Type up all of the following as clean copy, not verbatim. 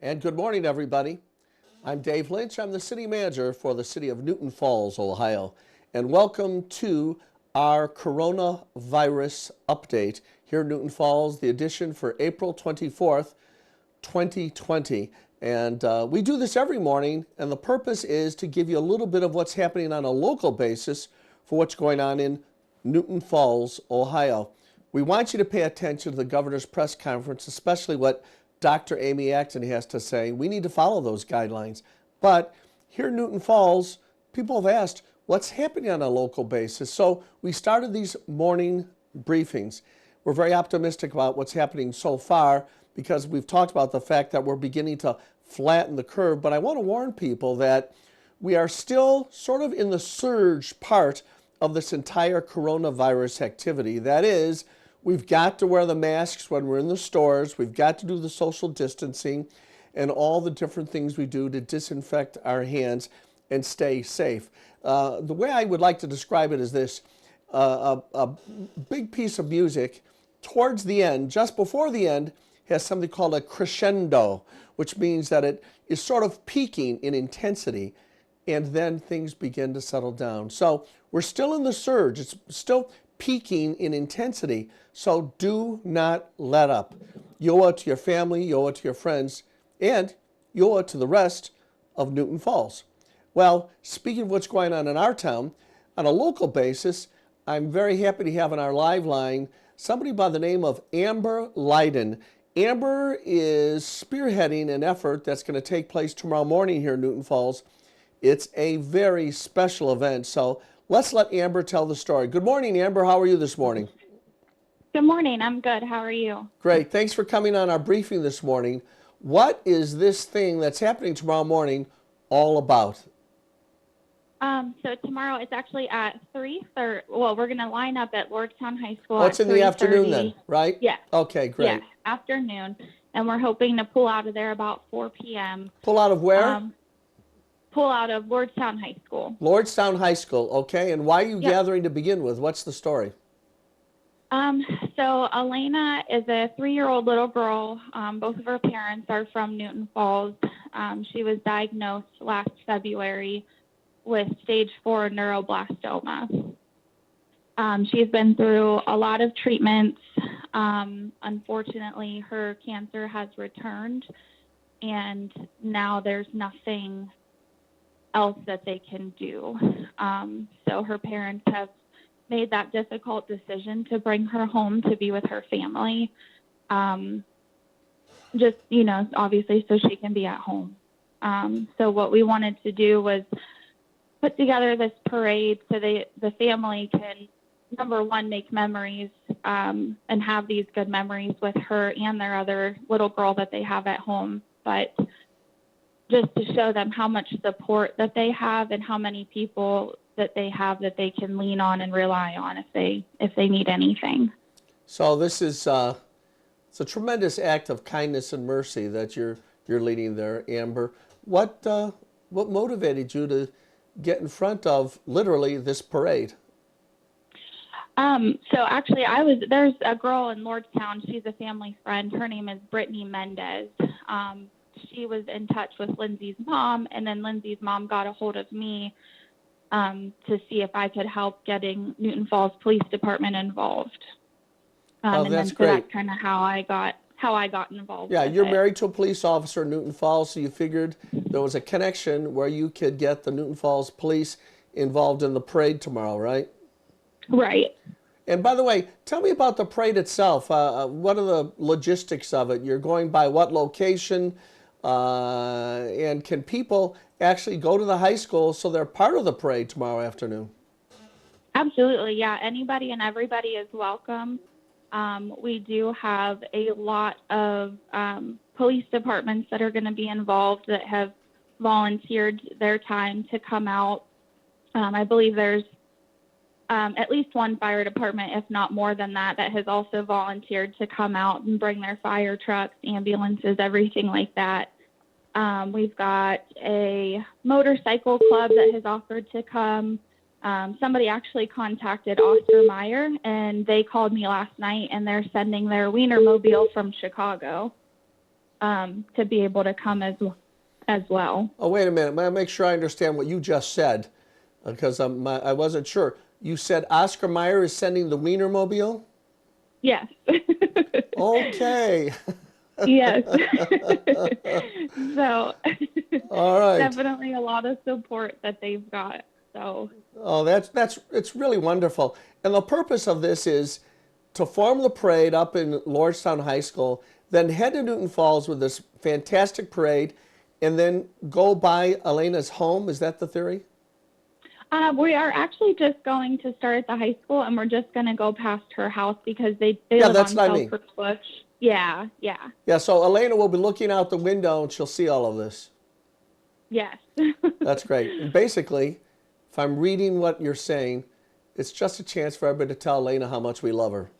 And good morning, everybody. I'm Dave Lynch. I'm the city manager for the city of Newton Falls, Ohio. And welcome to our coronavirus update here in Newton Falls, the edition for April 24th, 2020. And we do this every morning, and the purpose is to give you a little bit of what's happening on a local basis for what's going on in Newton Falls, Ohio. We want you to pay attention to the governor's press conference, especially what Dr. Amy Acton has to say. We need to follow those guidelines. But here in Newton Falls, people have asked, what's happening on a local basis? So we started these morning briefings. We're very optimistic about what's happening so far because we've talked about the fact that we're beginning to flatten the curve. But I want to warn people that we are still sort of in the surge part of this entire coronavirus activity. That is, we've got to wear the masks when we're in the stores. We've got to do the social distancing and all the different things we do to disinfect our hands and stay safe. The way I would like to describe it is this. A big piece of music towards the end, just before the end, has something called a crescendo, which means that it is sort of peaking in intensity, and then things begin to settle down. So we're still in the surge. It's still peaking in intensity. So do not let up. You owe it to your family, you owe it to your friends, and you owe it to the rest of Newton Falls. Well, speaking of what's going on in our town, on a local basis, I'm very happy to have on our live line somebody by the name of Amber Leiden. Amber is spearheading an effort that's going to take place tomorrow morning here in Newton Falls. It's a very special event, so let's let Amber tell the story. Good morning, Amber. How are you this morning? Good morning. I'm good. How are you? Great. Thanks for coming on our briefing this morning. What is this thing that's happening tomorrow morning all about? So tomorrow it's actually at 3:30. Well, we're going to line up at Lordstown High School Oh, at it's in the afternoon then, 3:30. right? Yeah. Okay, great. Yeah, afternoon. And we're hoping to pull out of there about 4 p.m. Pull out of where? Pull out of Lordstown High School. Lordstown High School, okay. And why are you gathering to begin with? What's the story? So Elena is a 3-year-old little girl. Both of her parents are from Newton Falls. She was diagnosed last February with stage 4 neuroblastoma. She's been through a lot of treatments. Unfortunately, her cancer has returned, and now there's nothing else that they can do. So her parents have made that difficult decision to bring her home to be with her family. Just, obviously so she can be at home. So what we wanted to do was put together this parade so the family can, number one, make memories and have these good memories with her and their other little girl that they have at home, but just to show them how much support that they have and how many people that they have that they can lean on and rely on if they need anything. So this is it's a tremendous act of kindness and mercy that you're leading there, Amber. What motivated you to get in front of literally this parade? So actually there's a girl in Lordstown. She's a family friend. Her name is Brittany Mendez. She was in touch with Lindsay's mom, and then Lindsay's mom got a hold of me to see if I could help getting Newton Falls Police Department involved. And that's then great. So that's kind of how I got involved. Yeah, with you're it. married to a police officer in Newton Falls, so you figured there was a connection where you could get the Newton Falls Police involved in the parade tomorrow, right? Right. And by the way, tell me about the parade itself. What are the logistics of it? You're going by what location? And can people actually go to the high school so they're part of the parade tomorrow afternoon? Absolutely, yeah. Anybody and everybody is welcome. We do have a lot of police departments that are going to be involved that have volunteered their time to come out. I believe there's at least one fire department, if not more than that, that has also volunteered to come out and bring their fire trucks, ambulances, everything like that. We've got a motorcycle club that has offered to come. Somebody actually contacted Oscar Mayer, and they called me last night, and they're sending their Wienermobile from Chicago. to be able to come as well. Oh, wait a minute. Let me make sure I understand what you just said, because I wasn't sure. You said Oscar Mayer is sending the Wienermobile? Yes. Okay. Yes. So All right. definitely a lot of support that they've got. So Oh, it's really wonderful. And the purpose of this is to form the parade up in Lordstown High School, then head to Newton Falls with this fantastic parade, and then go by Elena's home. Is that the theory? we are actually just going to start at the high school, and we're just going to go past her house because they Yeah, live that's on what I South mean. Brook Bush. Yeah, yeah, Yeah, so Elena will be looking out the window and she'll see all of this. yes. That's great. And basically, if I'm reading what you're saying, it's just a chance for everybody to tell Elena how much we love her.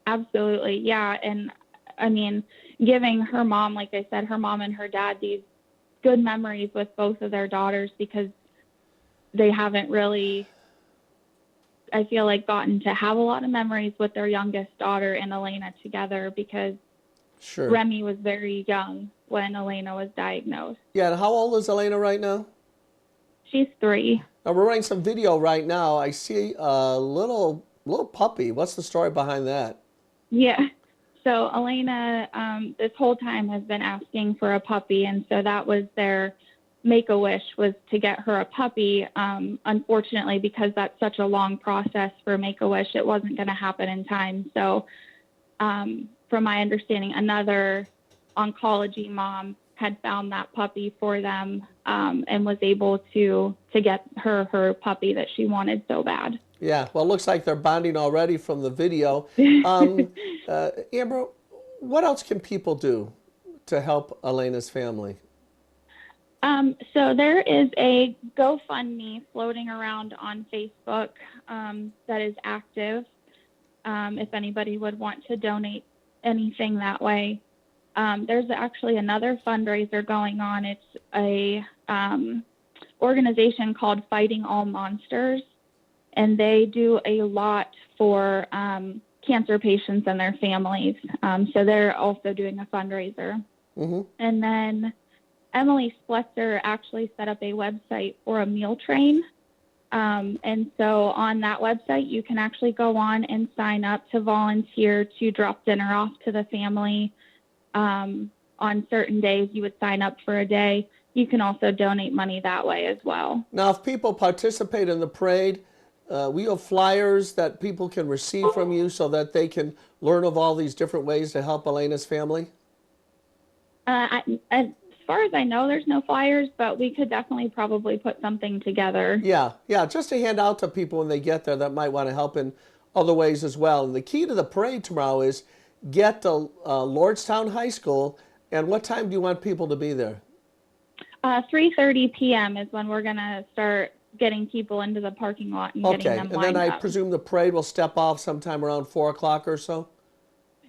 Absolutely, yeah. And I mean, giving her mom, like I said, her mom and her dad these good memories with both of their daughters because they haven't really, I feel like, gotten to have a lot of memories with their youngest daughter and Elena together because Sure. Remy was very young when Elena was diagnosed. Yeah, and how old is Elena right now? She's 3. Now we're running some video right now. I see a little puppy. What's the story behind that? Yeah. So Elena, this whole time has been asking for a puppy, and so that was their make-a-wish, was to get her a puppy. Unfortunately, because that's such a long process for make-a-wish, it wasn't going to happen in time. So, from my understanding, another oncology mom had found that puppy for them, and was able to get her puppy that she wanted so bad. Yeah, well, it looks like they're bonding already from the video. Amber, what else can people do to help Elena's family? So there is a GoFundMe floating around on Facebook, that is active. If anybody would want to donate anything that way. There's actually another fundraiser going on. It's a organization called Fighting All Monsters, and they do a lot for cancer patients and their families. So they're also doing a fundraiser. Mm-hmm. And then Emily Spletzer actually set up a website for a meal train. And so on that website, you can actually go on and sign up to volunteer to drop dinner off to the family. On certain days, you would sign up for a day. You can also donate money that way as well. Now, if people participate in the parade, we have flyers that people can receive from you so that they can learn of all these different ways to help Elena's family? As far as I know, there's no flyers, but we could definitely probably put something together. Yeah, just to hand out to people when they get there that might want to help in other ways as well. And the key to the parade tomorrow is get to Lordstown High School. And what time do you want people to be there? 3:30 p.m. is when we're going to start getting people into the parking lot and getting them lined up. And then I presume the parade will step off sometime around 4 o'clock or so?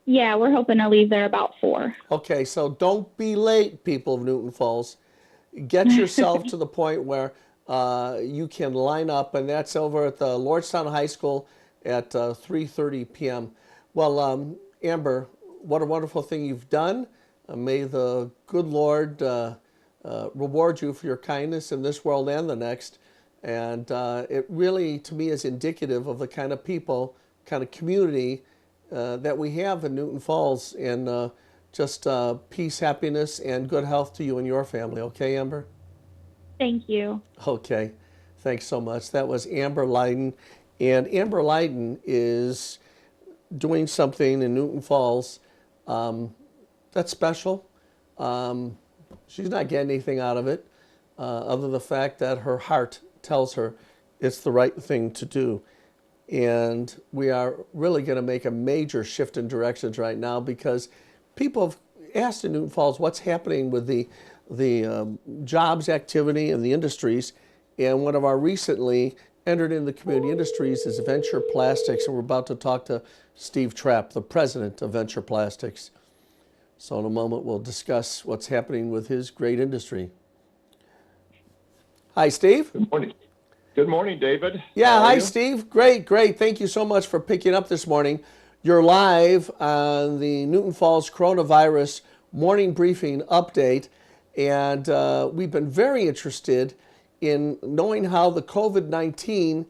Yeah, we're hoping to leave there about 4. Okay, so don't be late, people of Newton Falls. Get yourself to the point where you can line up, and that's over at the Lordstown High School at 3:30 p.m. Well, Amber, what a wonderful thing you've done. May the good Lord reward you for your kindness in this world and the next. And it really, to me, is indicative of the kind of people, kind of community that we have in Newton Falls, and just peace, happiness, and good health to you and your family. Okay, Amber? Thank you. Okay. Thanks so much. That was Amber Lyden. And Amber Lyden is doing something in Newton Falls that's special. She's not getting anything out of it other than the fact that her heart tells her it's the right thing to do. And we are really going to make a major shift in directions right now because people have asked in Newton Falls what's happening with the jobs activity and the industries. And one of our recently entered in the community industries is Venture Plastics. And we're about to talk to Steve Trapp, the president of Venture Plastics. So in a moment, we'll discuss what's happening with his great industry. Hi, Steve. Good morning. Good morning, David. Yeah, hi, Steve. Great. Thank you so much for picking up this morning. You're live on the Newton Falls Coronavirus morning briefing update. And we've been very interested in knowing how the COVID-19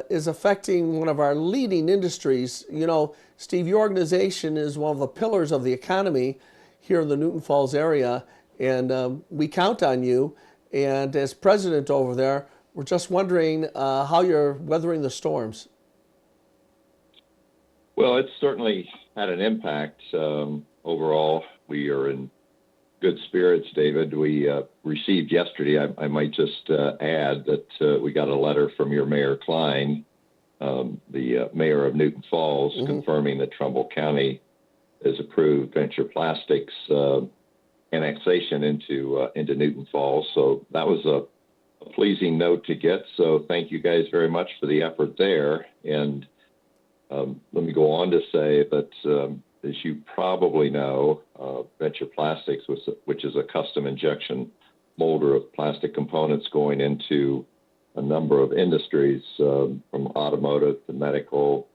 is affecting one of our leading industries. You know, Steve, your organization is one of the pillars of the economy here in the Newton Falls area, and we count on you. And as president over there, we're just wondering how you're weathering the storms. Well, it's certainly had an impact. Overall, we are in good spirits, David. We received yesterday, I might just add that we got a letter from your Mayor Klein, the mayor of Newton Falls, confirming that Trumbull County has approved Venture Plastics annexation into Newton Falls. So that was a pleasing note to get. So thank you guys very much for the effort there. And let me go on to say that, as you probably know, Venture Plastics, which is a custom injection molder of plastic components going into a number of industries, from automotive to medical,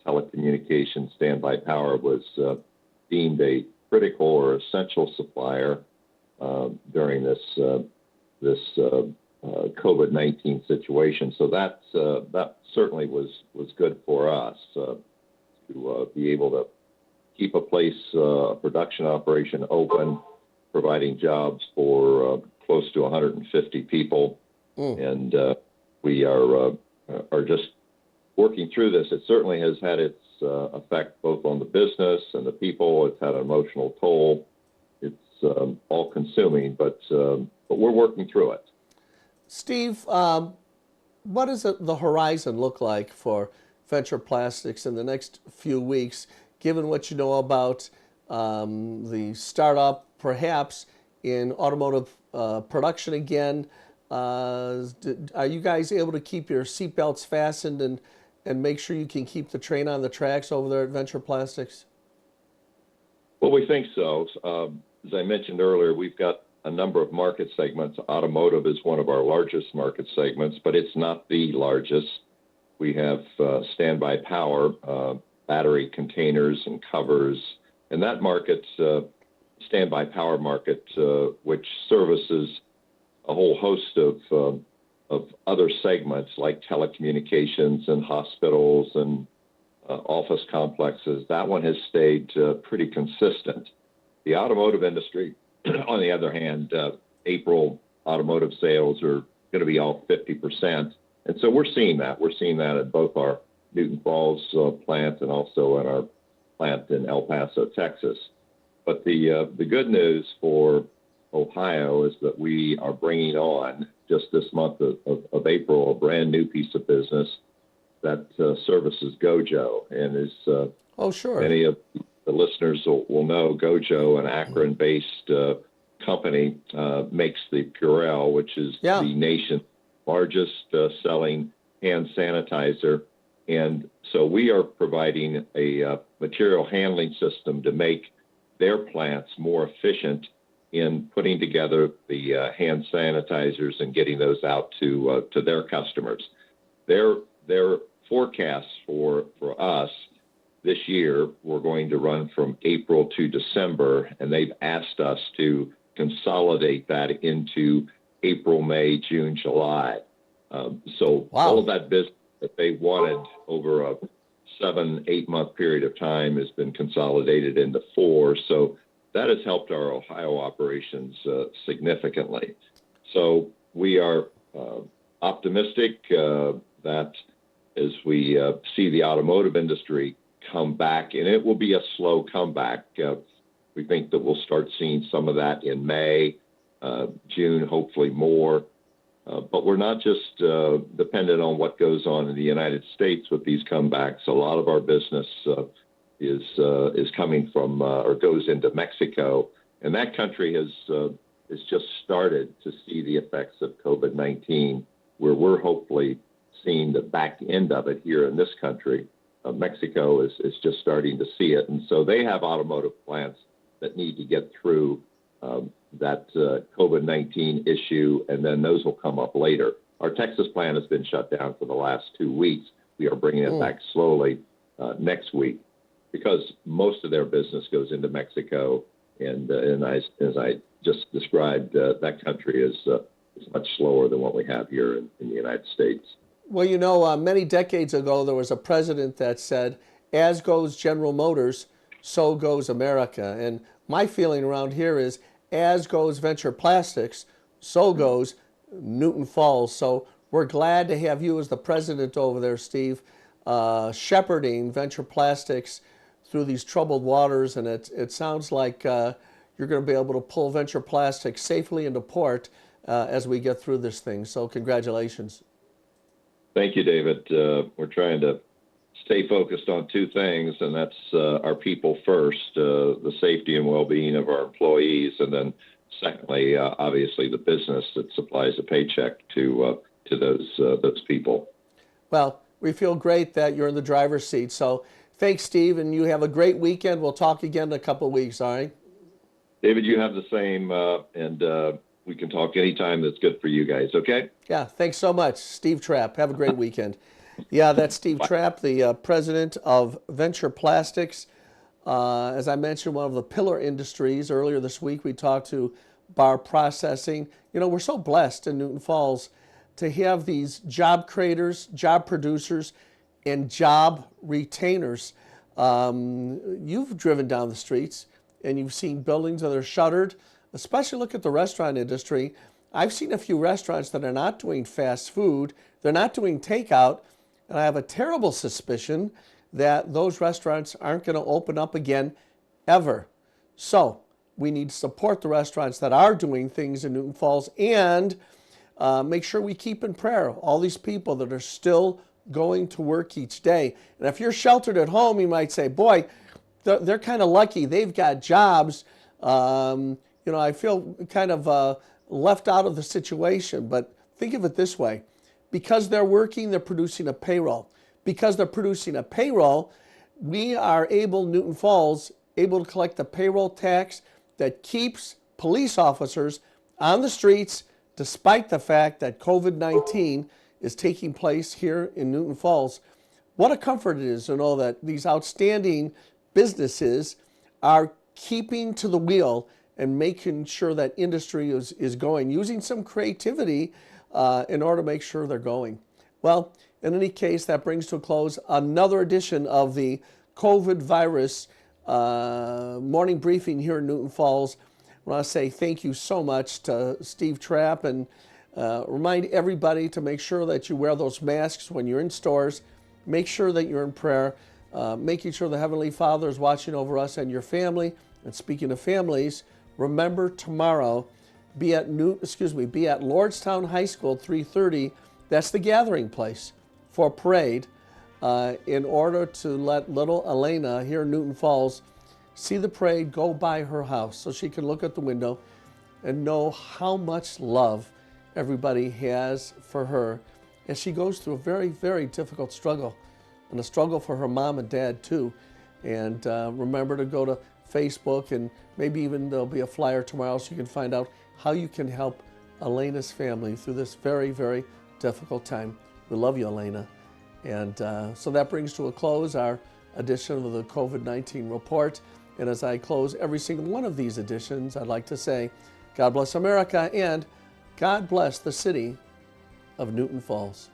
telecommunications, standby power, was deemed a critical or essential supplier during this COVID-19 situation. So that certainly was good for us to be able to keep a place, a production operation open, providing jobs for close to 150 people. And we are just working through this. It certainly has had its effect both on the business and the people. It's had an emotional toll. It's all consuming, but we're working through it. Steve, what does the horizon look like for Venture Plastics in the next few weeks, given what you know about the startup, perhaps in automotive production again? Are you guys able to keep your seatbelts fastened and make sure you can keep the train on the tracks over there at Venture Plastics? Well, we think so. As I mentioned earlier, we've got a number of market segments. Automotive is one of our largest market segments, but it's not the largest. We have standby power, battery containers and covers, and that market, standby power market, which services a whole host of other segments like telecommunications and hospitals and office complexes. That one has stayed pretty consistent. The automotive industry, on the other hand, April automotive sales are going to be off 50%. And so we're seeing that. We're seeing that at both our Newton Falls plant and also in our plant in El Paso, Texas. But the good news for Ohio is that we are bringing on, just this month of April, a brand new piece of business that services Gojo, and is oh, sure. Many of the listeners will know Gojo, an Akron-based company, makes the Purell, which is the nation's largest selling hand sanitizer. And so we are providing a material handling system to make their plants more efficient in putting together the hand sanitizers and getting those out to their customers. Their forecasts for us this year, we're going to run from April to December, and they've asked us to consolidate that into April, May, June, July. So all of that business that they wanted over a 7-8 month period of time has been consolidated into 4. So that has helped our Ohio operations significantly. So we are optimistic that as we see the automotive industry come back, and it will be a slow comeback. We think that we'll start seeing some of that in May, June, hopefully more. But we're not just dependent on what goes on in the United States with these comebacks. A lot of our business is coming from or goes into Mexico, and that country has just started to see the effects of COVID-19, where we're hopefully seeing the back end of it here in this country. Mexico is just starting to see it, and so they have automotive plants that need to get through that COVID-19 issue, and then those will come up later. Our Texas plant has been shut down for the last 2 weeks. We are bringing it back slowly next week, because most of their business goes into Mexico, And as I just described, that country is much slower than what we have here in the United States. Well, you know, many decades ago, there was a president that said, as goes General Motors, so goes America. And my feeling around here is, as goes Venture Plastics, so goes Newton Falls. So we're glad to have you as the president over there, Steve, shepherding Venture Plastics through these troubled waters. And it sounds like you're going to be able to pull Venture Plastics safely into port as we get through this thing. So congratulations. Thank you, David. We're trying to stay focused on two things, and that's our people first, the safety and well-being of our employees, and then secondly, obviously, the business that supplies a paycheck to those people. Well, we feel great that you're in the driver's seat. So thanks, Steve, and you have a great weekend. We'll talk again in a couple of weeks, all right? David, you have the same, and we can talk anytime that's good for you guys, okay? Yeah, thanks so much. Steve Trapp. Have a great weekend. Yeah, that's Steve Trapp, the president of Venture Plastics. As I mentioned, one of the pillar industries. Earlier this week, we talked to bar processing. You know, we're so blessed in Newton Falls to have these job creators, job producers, and job retainers. You've driven down the streets and you've seen buildings that are shuttered. Especially look at the restaurant industry. I've seen a few restaurants that are not doing fast food. They're not doing takeout. And I have a terrible suspicion that those restaurants aren't going to open up again ever. So we need to support the restaurants that are doing things in Newton Falls and make sure we keep in prayer all these people that are still going to work each day. And if you're sheltered at home, you might say, boy, they're kind of lucky. They've got jobs. You know, I feel kind of left out of the situation, but think of it this way. Because they're working, they're producing a payroll. Because they're producing a payroll, we are able, Newton Falls, able to collect the payroll tax that keeps police officers on the streets despite the fact that COVID-19 is taking place here in Newton Falls. What a comfort it is to know that these outstanding businesses are keeping to the wheel and making sure that industry is going, using some creativity in order to make sure they're going. Well, in any case, that brings to a close another edition of the COVID virus morning briefing here in Newton Falls. I want to say thank you so much to Steve Trapp and remind everybody to make sure that you wear those masks when you're in stores. Make sure that you're in prayer, making sure the Heavenly Father is watching over us and your family. And speaking of families, remember tomorrow, be at Lordstown High School at 3:30. That's the gathering place for a parade in order to let little Elena here in Newton Falls see the parade go by her house so she can look at the window and know how much love everybody has for her as she goes through a very, very difficult struggle, and a struggle for her mom and dad too. And remember to go to Facebook, and maybe even there'll be a flyer tomorrow so you can find out how you can help Elena's family through this very, very difficult time. We love you, Elena. And so that brings to a close our edition of the COVID-19 report. And as I close every single one of these editions, I'd like to say, God bless America and God bless the city of Newton Falls.